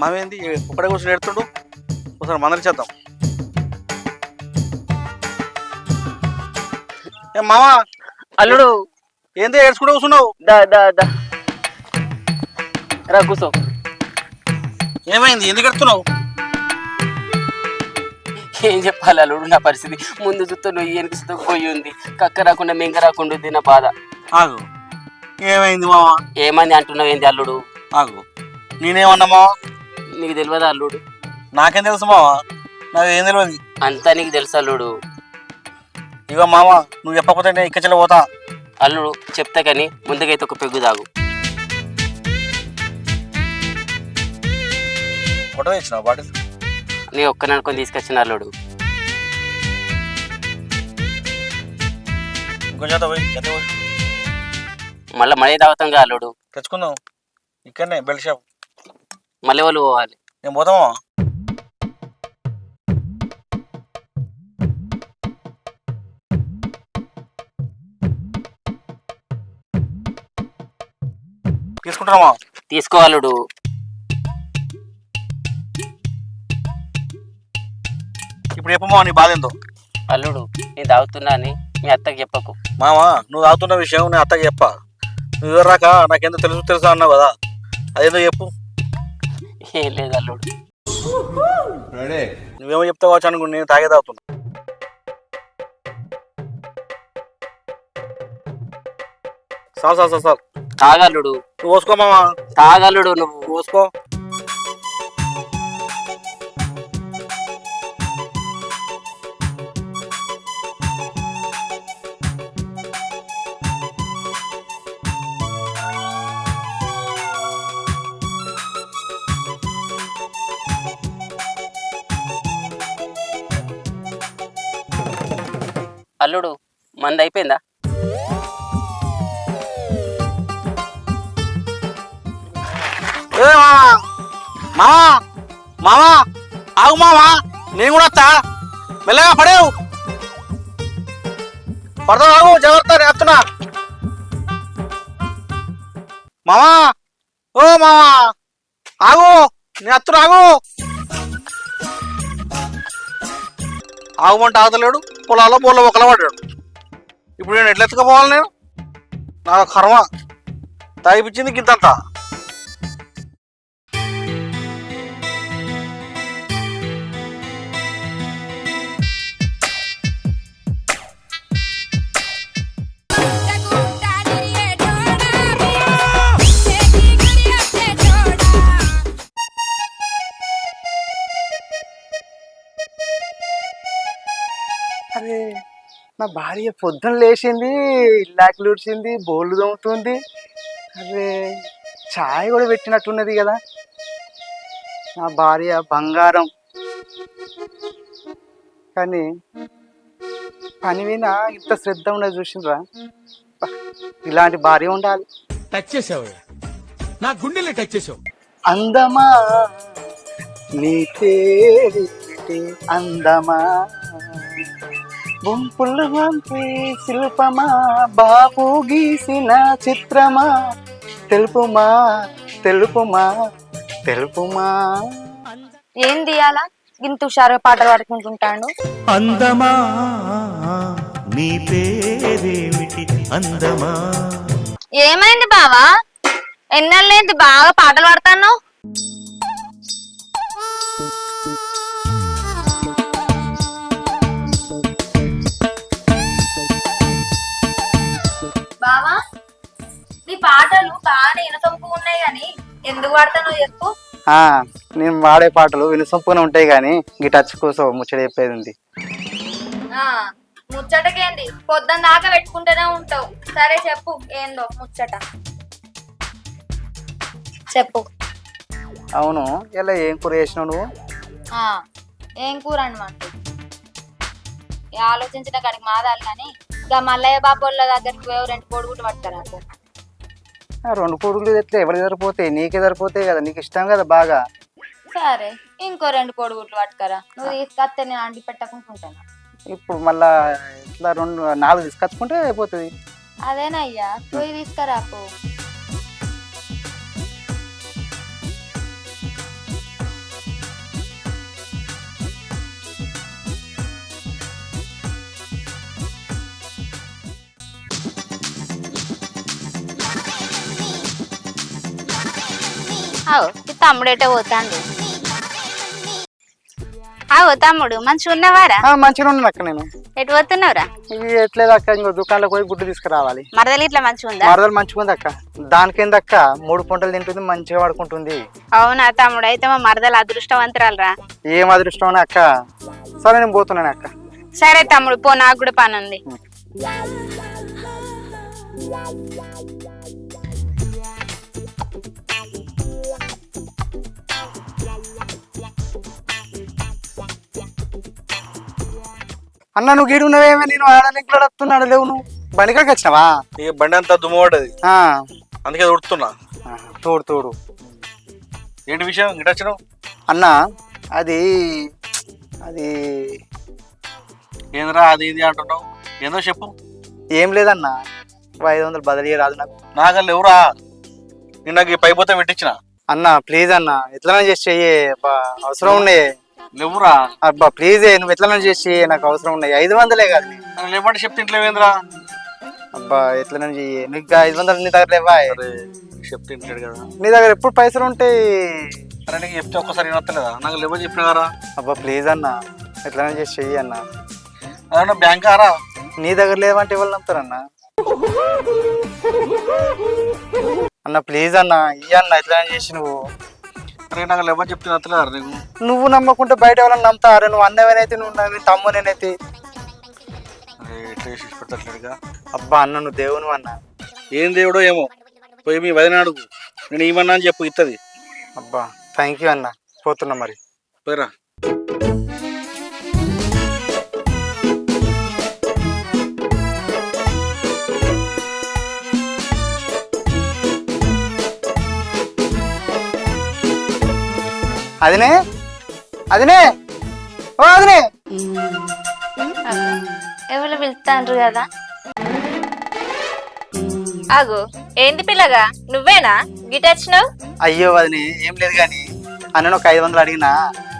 మామేంది ఒక్కడే కూర్చొని ఎడుతుండు ఒకసారి మందరి చేద్దాం. ఏ మామా అల్లుడు ఏంది ఏడ్చుకుంటూ కూర్చున్నావు? దా దా దా రా కూర్చో. ఏమైంది, ఎందుకు ఎడుతున్నావు? ఏం చెప్పాలి అల్లుడు, నా పరిస్థితి ముందు చూస్తే నువ్వు వెనక పోయి ఉంది, కక్క రాకుండా మెంక రాకుండా ఉంది నా బాధ. ఆగు, ఏమైంది మావా? ఏమని అంటున్నావు ఏంది అల్లుడు? ఆగు, నేనేమన్నా మావా? నీకు తెలియదా అల్లుడు? నాకేం తెలుసు మావా, నాకు ఏం తెలియదు. అంతా నీకు తెలుసు అల్లుడు. ఇగో మామ, నువ్వు చెప్పకపోతే నేను ఇక్కడ చెల్లి పోతా. అల్లుడు చెప్తా కానీ ముందుకైతే ఒక పెగ్గు తాగు. ఫోటో ఇచ్చిన బాటిల్ నీ ఒక్కని అనుకొని తీసుకొచ్చిన అల్లుడు. ఇంకొంచెం పోయి మళ్ళీ మళ్ళీ తాగుతాంగా అల్లుడు. తెచ్చుకుందాం ఇక్కడనే బెల్ట్ షాప్. మళ్ళీ వాళ్ళు పోవాలి. నేను పోతామా? తీసుకుంటామా? తీసుకో అల్లుడు. ఇప్పుడు చెప్పమా నీ బాధ ఏందో? అల్లుడు నేను తాగుతున్నా అని మీ అత్తకి చెప్పకు. మామ, నువ్వు తాగుతున్న విషయం నేను అత్తకి చెప్పా. నువ్వు ఎవరాక నాకెంతో తెలుసా అన్నావు కదా, అదేందో చెప్పు. ఏం లేదు అల్లుడు. నువ్వేమో చెప్తావు కావచ్చు అనుకుని నేను తాగే తాగుతున్నా. సార్ తాగల్లుడు. నువ్వు పోసుకో మామా. తాగల్లుడు నువ్వు పోసుకో. అల్లుడు మంది అయిపోయిందా? మామా మామా ఆగు మామా, నేను కూడా వస్తా. మెల్లగా పడేవు, పడతా. ఆగు, జాగ్రత్త, నేస్తున్నా. మామా, ఓ మామా ఆగు, నేస్తున్నా. ఆగు, ఆగుమంటే ఆగలేడు. పొలాల్లో బోర్లో ఒకలా పడ్డాడు. ఇప్పుడు నేను ఎట్లా ఎత్తుకపోవాలి? నేను నాకు కర్మ తాగిపించింది గింతంతా. అరే, నా భార్య పొద్దున లేచింది, ఇల్లాకులు ఊడ్చింది, బోళ్ళు తోముతుంది. అరే, ఛాయ్ కూడా పెట్టినట్టున్నది కదా. నా భార్య బంగారం. కానీ పని మీద ఇంత శ్రద్ధ ఉన్నది చూసిండ్రా. ఇలాంటి భార్య ఉండాలి. టచ్ చేసావు, నా గుండెల్ని టచ్ చేసావు. అందమా నీ పేరేమిటి, అందమా బొంపులు పంపి శిల్పమా, బాపు గీసిన చిత్రమా, తెలుపుమా తెలుపుమా తెలుపుమా. ఏం తీయాలా ఇంత హుషారుగా పాటలు పాడుకుంటుంటాడు? అందమా నీ పేరేమిటి, అందమా. ఏమైంది బావా, ఎన్నెళ్ళేంది బాగా పాటలు పాడతాను? బావా, నీ పాటలు బాగానే ఇనసొంపు ఉన్నాయి గాని ఎందుకు పాడతానో చెప్పు. నేను వాడే పాటలు వినసొంపుగా ఉంటాయి కానీ ఈ టచ్ కోసం ముచ్చట చెప్పేది ఉంది. ముచ్చటకేంది, పొద్దున్న దాకా పెట్టుకుంటూనే ఉంటావు. సరే చెప్పు, ఏందో ముచ్చట చెప్పు. అవును, ఇలా ఏం కూర చేసినావు నువ్వు? ఏం కూర అనమాట ఆలోచించిన కాడికి మాదాలి కానీ ఇక మల్లయ్య బాబోళ్ళ దగ్గరికి పోయి 2 కోడిగుడ్లు పట్టుకరా. 2 కోడుగులు తెస్తే ఎవరికి సరిపోతాయి? నీకే సరిపోతాయి కదా, నీకు ఇష్టం కదా బాగా. సరే, ఇంకో 2 కోడిగుడ్లు పట్టుకరా. నువ్వు తీసుకొస్తే నేను అండి పెట్టకుంటుంటాను. ఇప్పుడు మళ్ళా ఇట్లా 4 తీసుకొచ్చుకుంటే అయిపోతుంది. అదేనయ్యా, పోయి తీసుకురాపు. అవు ఈ తమ్ముడేటో పోతాండు. అవు తమ్ముడు మంచిగా ఉన్నవారా? మంచిగా ఉన్నాను అక్క. నేను ఎటు పోతున్నావురా? ఇది ఎట్లేదు అక్క, ఇంకో దుకాణంలో పోయి గుడ్డు తీసుకురావాలి. మరదలు ఇట్లా మంచిగా ఉందా? మరదలు మంచిగా ఉంది అక్క. దానికేందక్క 3 పూటలు తింటుంది, మంచిగా పడుకుంటుంది. అవునా తమ్ముడు? అయితే మా మరదలు అదృష్టవంతురాలరా. ఏం అదృష్టం అక్క. సరే నేను పోతున్నాను అక్క. సరే తమ్ముడు పో, నాకు కూడా పని ఉంది. అన్న నువ్వు గీడు ఉన్నావేమో, నేను ఆడనికి వస్తున్నాడు. లేవు నువ్వు బండికాడికి వచ్చినావా? ఈ బండి అంతా దుమ్ము పడ్డది, అందుకే ఉడుతున్నా. తోడు తోడు. ఏంటి విషయం ఇటు వచ్చినావు? అన్న అది అది ఏంద్రా అది ఇది అంటున్నావు? ఏందో చెప్పు. ఏం లేదన్న, 500 బదిలీ రాదు నాకు. నాగల్ ఎవరా? నిన్నకి పైపోతే పెట్టించిన. అన్న ప్లీజ్ అన్న, ఎట్లా చేసి చెయ్యి, అవసరం ఉన్నాయి. లేవురా అబ్బా ప్లీజ్, నువ్వు ఎట్లా చేసి నాకు అవసరం ఉన్నాయి. 500 కాదు. లేమంటే చెప్తే ఇంట్లేవేంద్రా? అబ్బా ఎట్లా చెయ్యి, నీకు 500 నీ దగ్గర లేవా? చెప్తే ఇంట్లేడు కదా. నీ దగ్గర ఎప్పుడు పైసలు ఉంటాయి? అరే నీకు చెప్తే ఒక్కసారి వినొత్తలేదా? నాకు లేవని చెప్పినా కదా. అబ్బా ప్లీజ్ అన్న, ఎట్లా చేసి చెయ్యి అన్న. అదే బ్యాంక్ ఆరా? నీ దగ్గర లేవంటే ఎవరు నమ్ముతారన్న? అన్న ప్లీజ్ అన్న ఇయ్య అన్న, ఎట్లా చేసి నువ్వు. అరే నాకు లేవని చెప్తే నచ్చలేదా నీకు? నువ్వు నమ్మకుంటే బయట ఎవరైనా నమ్ముతారు. నువ్వు అన్నవేనైతే, నువ్వు తమ్ము నేనైతే. ఎట్లా చేసి పెట్టట్లేడుగా. అబ్బా అన్న నువ్వు దేవును అన్న. ఏం దేవుడో ఏమో, పోయి మీ వదిన అడుగు. నేను ఏమన్నా అని చెప్పు, ఇస్తుంది. అబ్బా థ్యాంక్ యూ అన్న, పోతున్నా మరి. పోయిరా. అదినే అదినే ఓ అదినే. ఎవరు పిలుస్తాండ్రు కదా? ఆగు, ఏంది పిల్లగా నువ్వేనా గిట్ వచ్చినావు? అయ్యో అదినే ఏం లేదు కానీ అన్న ఒక 500 అడిగినా.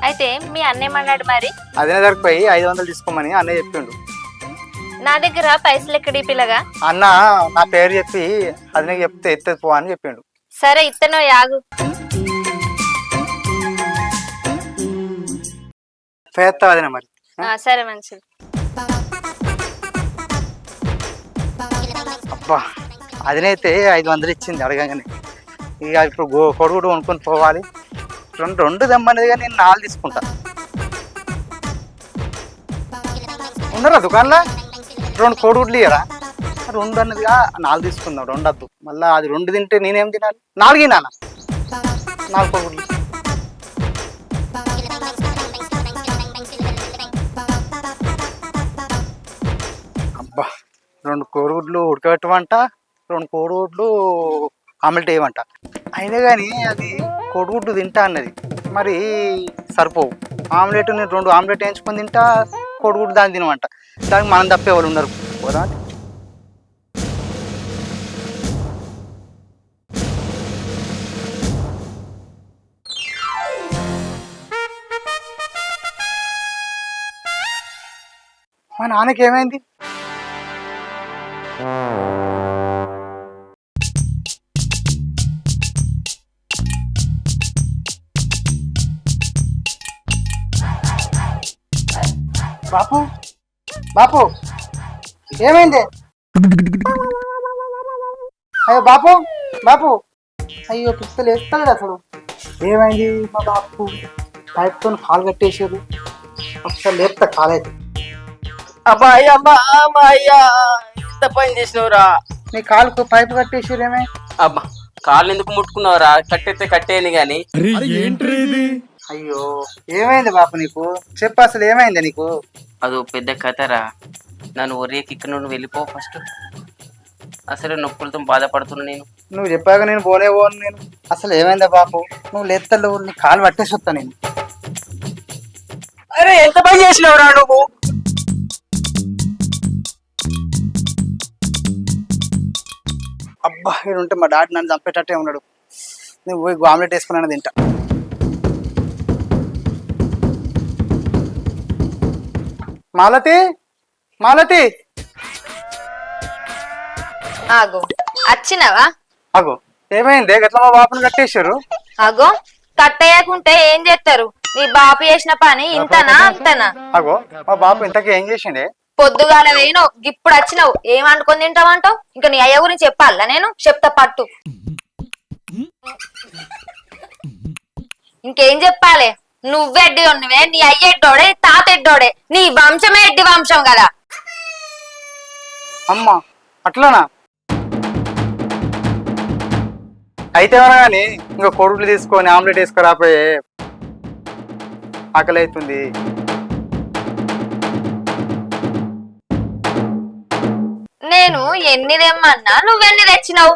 అయితే మీ అన్నేమన్నాడు మరి? అదినే దగ్గర పోయి 500 తీసుకోమని అన్నయ్య చెప్పిండు. నా దగ్గర పైసలు ఎక్కడి పిల్లగా? అన్న నా పేరు చెప్పి అదినే చెప్తే ఎత్తది పో అని చెప్పిండు. సరే ఇత్తనో యాగు. పేస్తావు అదినే మరి. సరే మంచిది. అబ్బా అదినైతే 500 ఇచ్చింది అడగగానే. ఇక ఇప్పుడు కొడుగుడు కొనుక్కొని పోవాలి. రెండు దమ్మనేది కానీ నేను 4 తీసుకుంటా. ఉన్నారా దుకాణంలో? 2 కోడిగుడ్లు ఇయ్యరా? 2 అన్నదిగా 4 తీసుకుందాం. 2 వద్దు, మళ్ళీ అది 2 తింటే నేనేం తినాలి? 4 తినాలా? 4 కోడిగుడ్లు. అబ్బా 2 కోడిగుడ్లు ఉడకబెట్టమంట, 2 కోడిగుడ్లు ఆమ్లెట్ వేయమంట. అయినా కానీ అది కోడిగుడ్డు తింటా అన్నది, మరి సరిపోవు. ఆమ్లెట్ నేను 2 ఆమ్లెట్ వేయించుకొని తింటా, కోడిగుడ్డు దాన్ని తినమంట. దానికి మనం తప్పే వాళ్ళు ఉన్నారు. పోదా మా నాన్నకి ఏమైంది? బాపు బాపు ఏమైంది? అయ్యో బాపు బాపు, అయ్యో పిస్తలు వేస్తాడు అసలు. ఏమైంది మా బాపు? పైప్తో కాలు కట్టేసారు. ఒకసారి లేపుతా కాలైతే. అబ్బాయి అబ్బా అయ్యా ఎంత పని చేసినవురా? నీ కాలుకు పైపు కట్టేసారు. ఏమై? అబ్బా కాళ్ళు ఎందుకు ముట్టుకున్నావురా? కట్టేస్తే కట్టేయని గాని. అయ్యో ఏమైంది బాపు నీకు? చెప్పు అసలు ఏమైంది నీకు? అదో పెద్ద కథరా. నన్ను ఒరేకి ఇక్కడ నుండి వెళ్ళిపో ఫస్ట్. అసలు నొప్పులతో బాధపడుతున్నా నేను. నువ్వు చెప్పాక నేను పోనే పోను నేను. అసలు ఏమైందా బాపు? నువ్వు లేత్తలు నీ కాలు పట్టేసి వస్తా నేను. అరే ఎంత పని చేసినవురా నువ్వు? అబ్బా ఇక్కడ ఉంటే మా డాడీ నన్ను చంపేటట్టే ఉన్నాడు. నేను పోయి ఆమ్లెట్ వేసుకున్నాను తింటా. మాలతి మాలతి ఆగు, వచ్చినవా? అగో ఏమైంది? గట్ల మా బాపుని కట్టేశారు. అగో కట్టేయకుంటే ఏం చేస్తారు? మీ బాపు చేసిన పని ఇంతనా అంతనా? అగో మా బాపు ఇంతకీ ఏం చేసిండే? పొద్దుగాల వేయినావు ఇప్పుడు వచ్చినావు ఏమనుకొని తింటావంటావు? ఇంకా నీ అయ్య గురించి చెప్పాలా? నేను చెప్తా పట్టు. ఇంకేం చెప్పాలి? నువ్వెడ్డి ఉన్నవే, నీ అయ్య ఎడ్డోడే, తాత ఎడ్డోడే, నీ వంశమే ఎడ్డి వంశం కదా. అమ్మా అట్లనా? అయితే కానీ ఇంకా కొడుకులు తీసుకొని ఆమ్లెట్ వేసుకురాపోయే, ఆకలి అవుతుంది. నేను ఎన్ని తెమ్మన్నా నువ్వెన్ని తెచ్చినావు?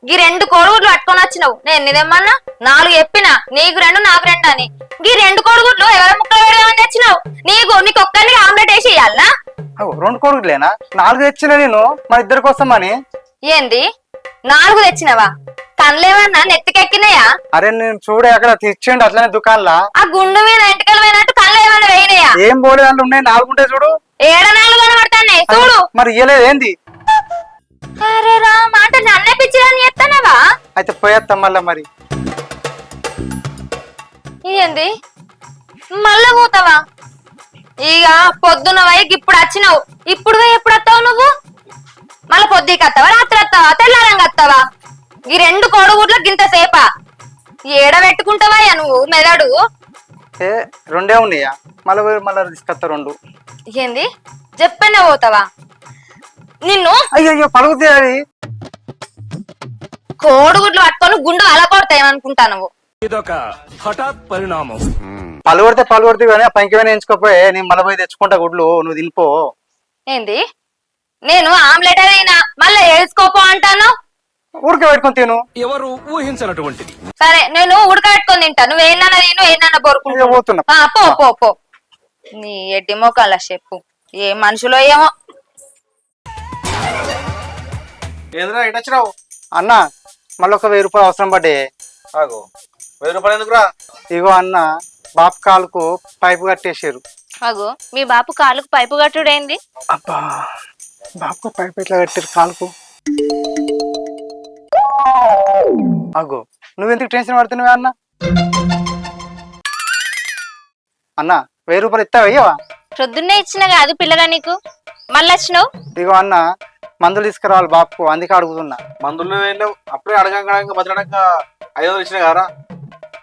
గీ 2 కోడిగుడ్లు పట్టుకొని వచ్చినావు. నేను ఎన్ని తెమ్మన్నా? 4 చెప్పినా, నీకు 2 నాకు 2 అని. గీ 2 కోడిగుడ్లు ఎవరి ముక్కలు వేయమని తెచ్చినావు? నీకు ఒక్కరికి ఆమ్లెట్ వేసి ఇయ్యాలనా? 2 కొడుకులేనా? 4 తెచ్చిన నేను మా ఇద్దరి కోసం అని. ఏంది 4 తెచ్చినవా? కళ్ళేమన్నా నెత్తికెక్కినాయా? అరే నేను చూడే అక్కడ తెచ్చిండు అట్లనే దుకాణంలా. ఆ గుండు మీద ఎంటకలు పోయినట్టు కళ్ళు ఏమన్నా వేయినాయా? ఏం పోలే దాంట్లో ఉన్నాయి, 4 ఉంటాయి చూడు. 7 4 కనబడతాయి చూడు. మరి ఇయ్యలేదు ఏంది? అరే రా మాట నన్నే పిచ్చిదని చెప్తానవా? అయితే పోయేస్తాం మళ్ళా. మరి ఏంది మళ్ళా పోతావా? ఇక పొద్దున వైకి ఇప్పుడు వచ్చినావు, ఇప్పుడు ఎప్పుడు వస్తావు నువ్వు? మళ్ళీ పొద్దుకి వస్తావా, రాత్రి వస్తావా, తెల్లారంగా వస్తావా? ఈ 2 కోడిగుడ్లకు గింత సేపా? ఏడ పెట్టుకుంటావా నువ్వు మెదడు? 2 ఉన్నాయా? మళ్ళీ తీసుకొస్తా 2. ఏంది చెప్పనే పోతావా? నిన్ను అయ్యో పలుకుతాయి. అది కోడిగుడ్లు పట్టుకొని గుండు అలకొడతాయి అనుకుంటా నువ్వు. ఇదొక హఠాత్ పరిణామం. పలుకొడితే కానీ ఆ పంకివైనా ఎంచుకోపోయి నేను మళ్ళీ పోయి తెచ్చుకుంటా గుడ్లు, నువ్వు తినిపో. ఏంది నేను ఆమ్లెట్ అయినా మళ్ళీ వేసుకోపో అంటాను? ఊరికే పెట్టుకొని తిను. ఎవరు ఊహించినటువంటిది. సరే నేను ఉడకబెట్టుకొని తింటా, నువ్వు ఏమన్నా తిను, ఏమన్నా బొరుకుంటా. పోతున్నా. పో పో పో. నీ ఎడ్డి మోకాల చెప్పు ఏ మనుషులో ఏమో. ఏంద్రా ఇటు వచ్చినావు? అన్న మళ్ళీ ఒక 1000 రూపాయలు అవసరం పడ్డే. ఆగో 1000 రూపాయలు ఎందుకురా? ఇగో అన్న బాపు కాలుకు పైపు కట్టేసారు. అగో మీ బాపు కాలుకు పైపు కట్టుడేంది? అబ్బా బాపు పైపు ఎట్లా కట్టారు కాలుకు? అగో నువ్వెందుకు టెన్షన్ పడుతున్నావే అన్న? అన్న 1000 రూపాయలు ఇస్తావయ్యవా? ప్రొద్దున్నే ఇచ్చిన కాదు పిల్లగా నీకు, మళ్ళీ వచ్చినావు. ఇగో అన్న మందులు తీసుకురావాలి బాపుకు, అందుకే అడుగుతున్నా. మందులు వెళ్ళావు అప్పుడే అడగంగా బతకడంక 500 ఇచ్చినా కారా?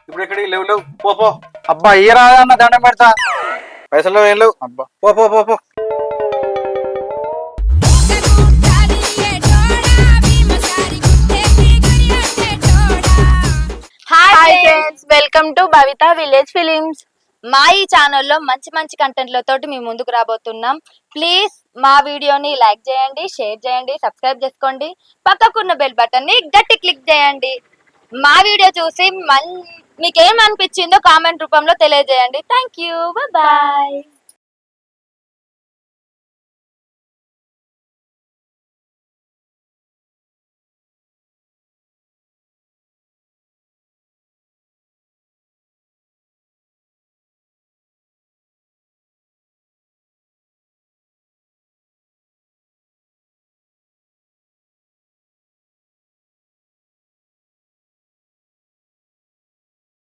ఇప్పుడు ఎక్కడికి లేవు పో. అబ్బా ఇయ్యరా అన్న, దండం పెడతా. పైసలు ఏం లేవు. అబ్బా పో. Hi friends, welcome to Bhavitha village films. మా ఈ ఛానల్లో మంచి మంచి కంటెంట్లతోటి మీ ముందుకు రాబోతున్నాం. ప్లీజ్ మా వీడియోని లైక్ చేయండి, షేర్ చేయండి, సబ్స్క్రైబ్ చేసుకోండి, పక్కకున్న బెల్ బటన్ ని గట్టి క్లిక్ చేయండి. మా వీడియో చూసి మీకేం అనిపించిందో కామెంట్ రూపంలో తెలియజేయండి. Thank you, bye.